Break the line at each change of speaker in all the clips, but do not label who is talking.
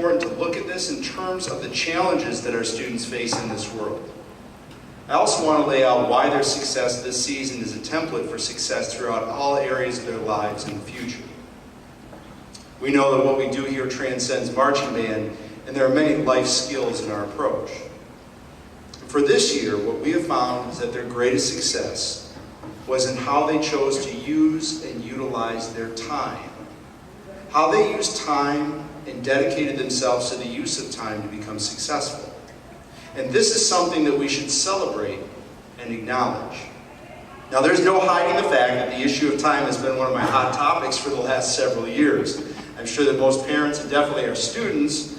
important to look at this in terms of the challenges that our students face in this world. I also want to lay out why their success this season is a template for success throughout all areas of their lives in the future. We know that what we do here transcends marching band, and there are many life skills in our approach. For this year, what we have found is that their greatest success was in how they chose to use and utilize their time. How they used time and dedicated themselves to the use of time to become successful. And this is something that we should celebrate and acknowledge. Now, there's no hiding the fact that the issue of time has been one of my hot topics for the last several years. I'm sure that most parents, and definitely our students,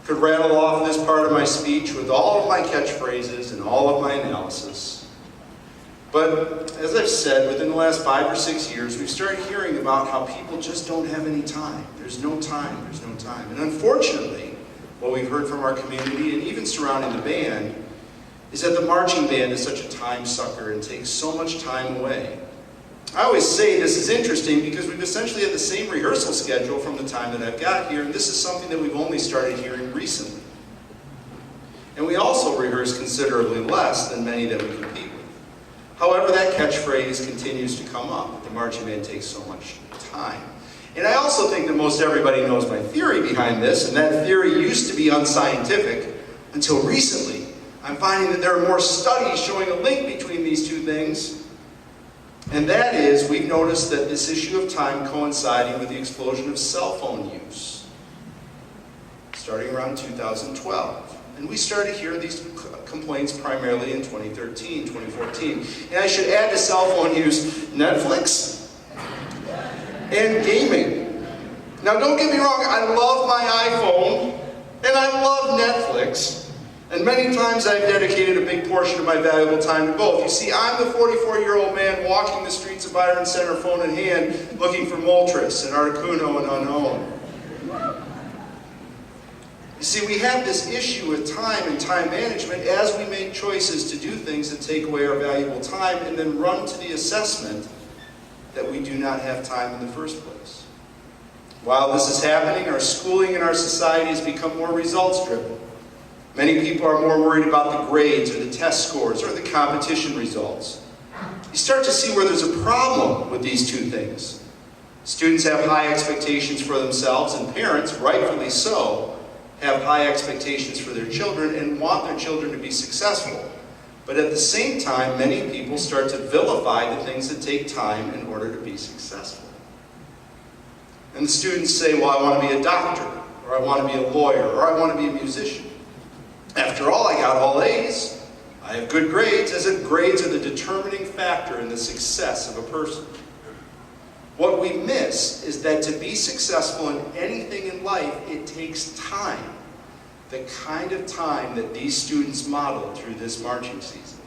could rattle off this part of my speech with all of my catchphrases and all of my analysis. But as I've said, within the last 5 or 6 years, we've started hearing about how people just don't have any time. There's no time, there's no time. And unfortunately, what we've heard from our community and even surrounding the band is that the marching band is such a time sucker and takes so much time away. I always say this is interesting because we've essentially had the same rehearsal schedule from the time that I've got here, and this is something that we've only started hearing recently. And we also rehearse considerably less than many that we compete with. However, that catchphrase continues to come up, that the marching band takes so much time. And I also think that most everybody knows my theory behind this, and that theory used to be unscientific until recently. I'm finding that there are more studies showing a link between these two things. And that is, we've noticed that this issue of time coinciding with the explosion of cell phone use, starting around 2012. And we started hearing these complaints primarily in 2013, 2014. And I should add to cell phone use Netflix and gaming. Now don't get me wrong, I love my iPhone and I love Netflix. And many times I've dedicated a big portion of my valuable time to both. You see, I'm the 44-year-old man walking the streets of Byron Center, phone in hand, looking for Moltres and Articuno and Unknown. You see, we have this issue with time and time management as we make choices to do things that take away our valuable time and then run to the assessment that we do not have time in the first place. While this is happening, our schooling and our society has become more results-driven. Many people are more worried about the grades or the test scores or the competition results. You start to see where there's a problem with these two things. Students have high expectations for themselves, and parents, rightfully so, have high expectations for their children and want their children to be successful. But at the same time, many people start to vilify the things that take time in order to be successful. And the students say, well, I want to be a doctor, or I want to be a lawyer, or I want to be a musician. After all, I got all A's. I have good grades, as if grades are the determining factor in the success of a person. What we miss is that to be successful in anything in life, it takes time. The kind of time that these students modeled through this marching season.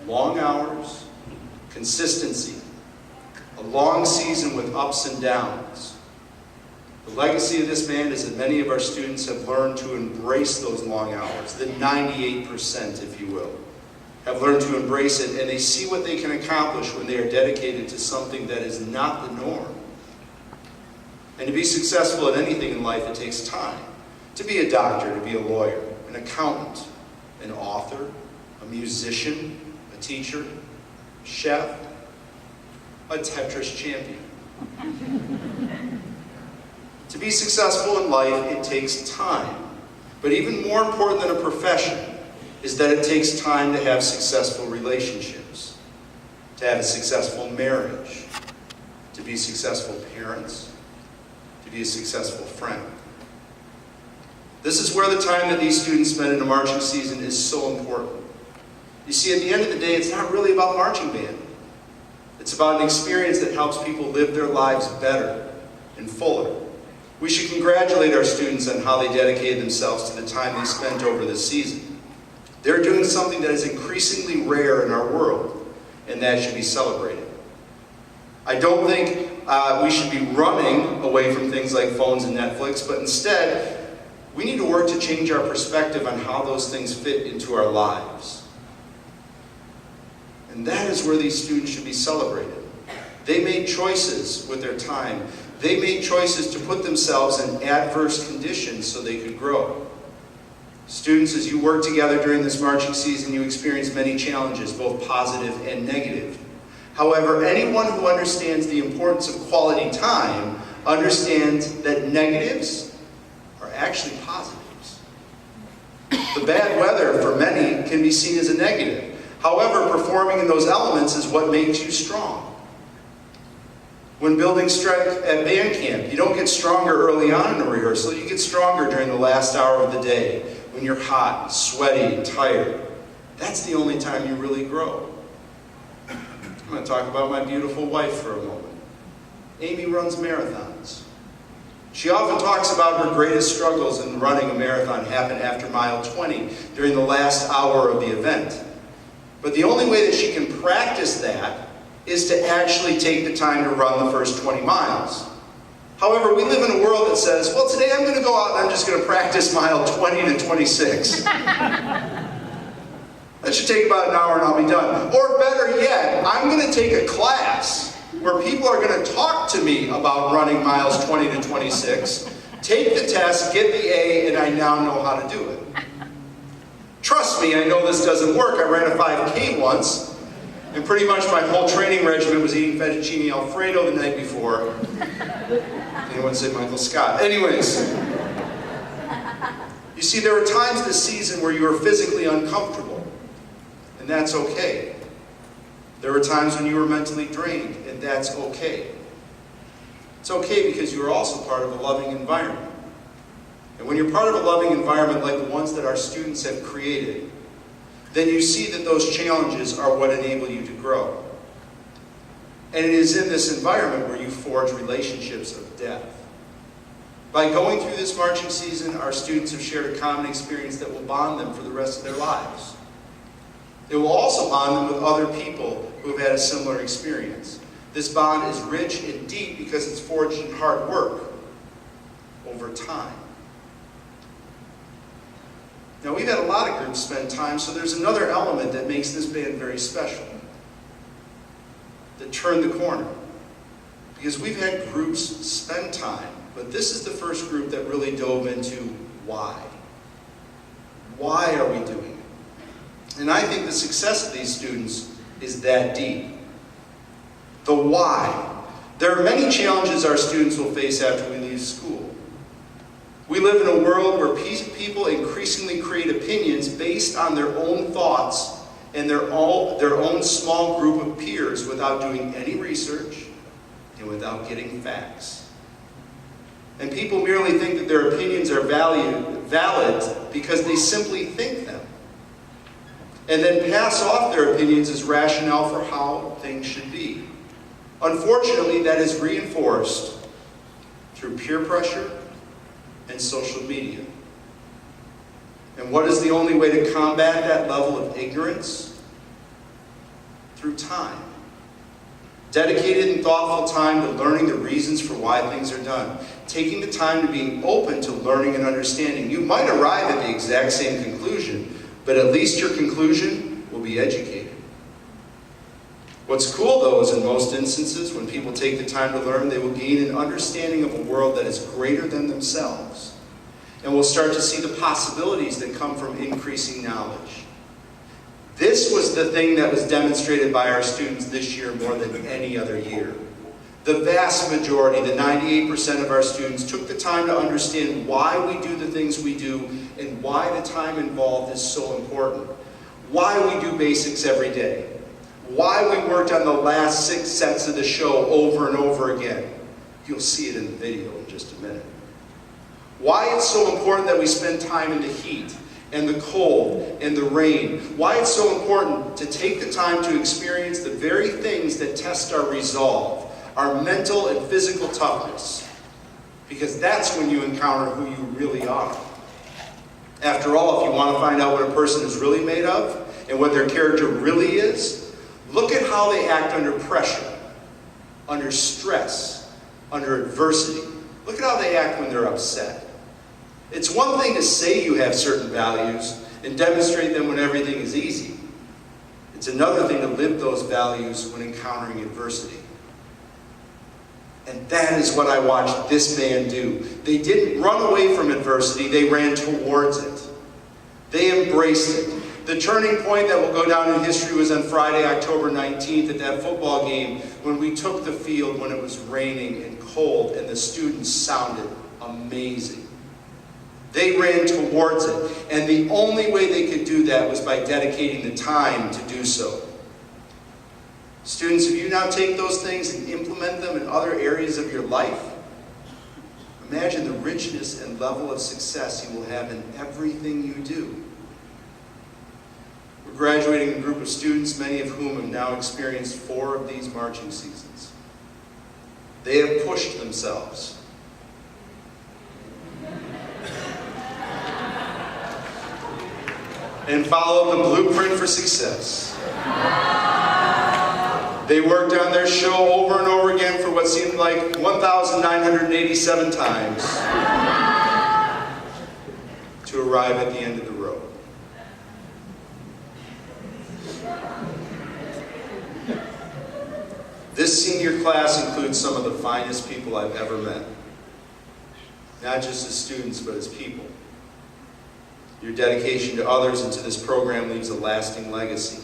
Long hours, consistency, a long season with ups and downs. The legacy of this band is that many of our students have learned to embrace those long hours, the 98%, if you will, have learned to embrace it, and they see what they can accomplish when they are dedicated to something that is not the norm. And to be successful at anything in life, it takes time. To be a doctor, to be a lawyer, an accountant, an author, a musician, a teacher, a chef, a Tetris champion. To be successful in life, it takes time. But even more important than a profession is that it takes time to have successful relationships, to have a successful marriage, to be successful parents, to be a successful friend. This is where the time that these students spend in a marching season is so important. You see, at the end of the day, it's not really about marching band. It's about an experience that helps people live their lives better and fuller. We should congratulate our students on how they dedicated themselves to the time they spent over this season. They're doing something that is increasingly rare in our world, and that should be celebrated. I don't think we should be running away from things like phones and Netflix, but instead, we need to work to change our perspective on how those things fit into our lives. And that is where these students should be celebrated. They made choices with their time. They made choices to put themselves in adverse conditions so they could grow. Students, as you work together during this marching season, you experience many challenges, both positive and negative. However, anyone who understands the importance of quality time understands that negatives are actually positives. The bad weather, for many, can be seen as a negative. However, performing in those elements is what makes you strong. When building strength at Banquet, you don't get stronger early on in a rehearsal, you get stronger during the last hour of the day, when you're hot, sweaty, and tired. That's the only time you really grow. I'm going to talk about my beautiful wife for a moment. Amy runs marathons. She often talks about her greatest struggles in running a marathon happen after mile 20 during the last hour of the event. But the only way that she can practice that is to actually take the time to run the first 20 miles. However, we live in a world that says, well, today I'm going to go out and I'm just going to practice mile 20 to 26. That should take about an hour and I'll be done. Or better yet, I'm going to take a class where people are going to talk to me about running miles 20 to 26, take the test, get the A, and I now know how to do it. Trust me, I know this doesn't work. I ran a 5K once, and pretty much my whole training regimen was eating fettuccine Alfredo the night before. Anyone say Michael Scott? Anyways, you see, there are times this season where you are physically uncomfortable, and that's okay. There are times when you are mentally drained, and that's okay. It's okay because you are also part of a loving environment. And when you're part of a loving environment like the ones that our students have created, then you see that those challenges are what enable you to grow. And it is in this environment where you forge relationships of depth. By going through this marching season, our students have shared a common experience that will bond them for the rest of their lives. It will also bond them with other people who have had a similar experience. This bond is rich and deep because it's forged in hard work over time. Now, we've had a lot of groups spend time, so there's another element that makes this band very special, that turned the corner. Because we've had groups spend time, but this is the first group that really dove into why. Why are we doing it? And I think the success of these students is that deep. The why. There are many challenges our students will face after we leave school. We live in a world where people increasingly create opinions based on their own thoughts and their own small group of peers without doing any research and without getting facts. And people merely think that their opinions are valid because they simply think them, and then pass off their opinions as rationale for how things should be. Unfortunately, that is reinforced through peer pressure and social media. And what is the only way to combat that level of ignorance? Through time. Dedicated and thoughtful time to learning the reasons for why things are done. Taking the time to being open to learning and understanding. You might arrive at the exact same conclusion, but at least your conclusion will be educated. What's cool, though, is in most instances, when people take the time to learn, they will gain an understanding of a world that is greater than themselves, and will start to see the possibilities that come from increasing knowledge. This was the thing that was demonstrated by our students this year more than any other year. The vast majority, the 98% of our students, took the time to understand why we do the things we do and why the time involved is so important. Why we do basics every day. Why we worked on the last 6 sets of the show over and over again. You'll see it in the video in just a minute. Why it's so important that we spend time in the heat and the cold and the rain. Why it's so important to take the time to experience the very things that test our resolve, our mental and physical toughness. Because that's when you encounter who you really are. After all, if you want to find out what a person is really made of and what their character really is, look at how they act under pressure, under stress, under adversity. Look at how they act when they're upset. It's one thing to say you have certain values and demonstrate them when everything is easy. It's another thing to live those values when encountering adversity. And that is what I watched this band do. They didn't run away from adversity, they ran towards it. They embraced it. The turning point that will go down in history was on Friday, October 19th at that football game when we took the field when it was raining and cold and the students sounded amazing. They ran towards it, and the only way they could do that was by dedicating the time to do so. Students, if you now take those things and implement them in other areas of your life, imagine the richness and level of success you will have in everything you do. We're graduating a group of students, many of whom have now experienced 4 of these marching seasons. They have pushed themselves. And followed the blueprint for success. They worked on their show over and over again for what seemed like 1,987 times to arrive at the end of the road. This senior class includes some of the finest people I've ever met. Not just as students, but as people. Your dedication to others and to this program leaves a lasting legacy.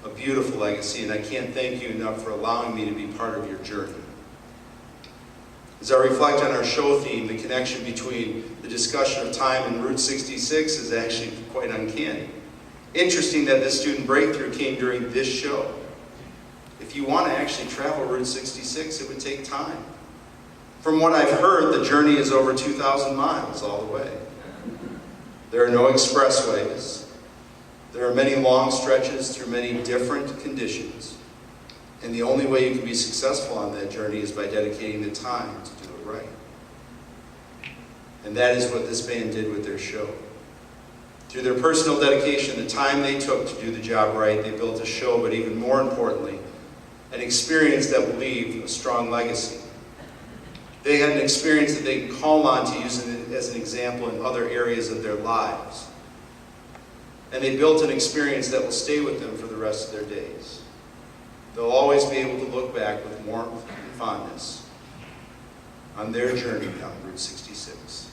A beautiful legacy, and I can't thank you enough for allowing me to be part of your journey. As I reflect on our show theme, the connection between the discussion of time and Route 66 is actually quite uncanny. Interesting that this student breakthrough came during this show. If you want to actually travel Route 66, it would take time. From what I've heard, the journey is over 2,000 miles all the way. There are no expressways. There are many long stretches through many different conditions. And the only way you can be successful on that journey is by dedicating the time to do it right. And that is what this band did with their show. Through their personal dedication, the time they took to do the job right, they built a show, but even more importantly, an experience that will leave a strong legacy. They had an experience that they can call on to use as an example in other areas of their lives. And they built an experience that will stay with them for the rest of their days. They'll always be able to look back with warmth and fondness on their journey down Route 66.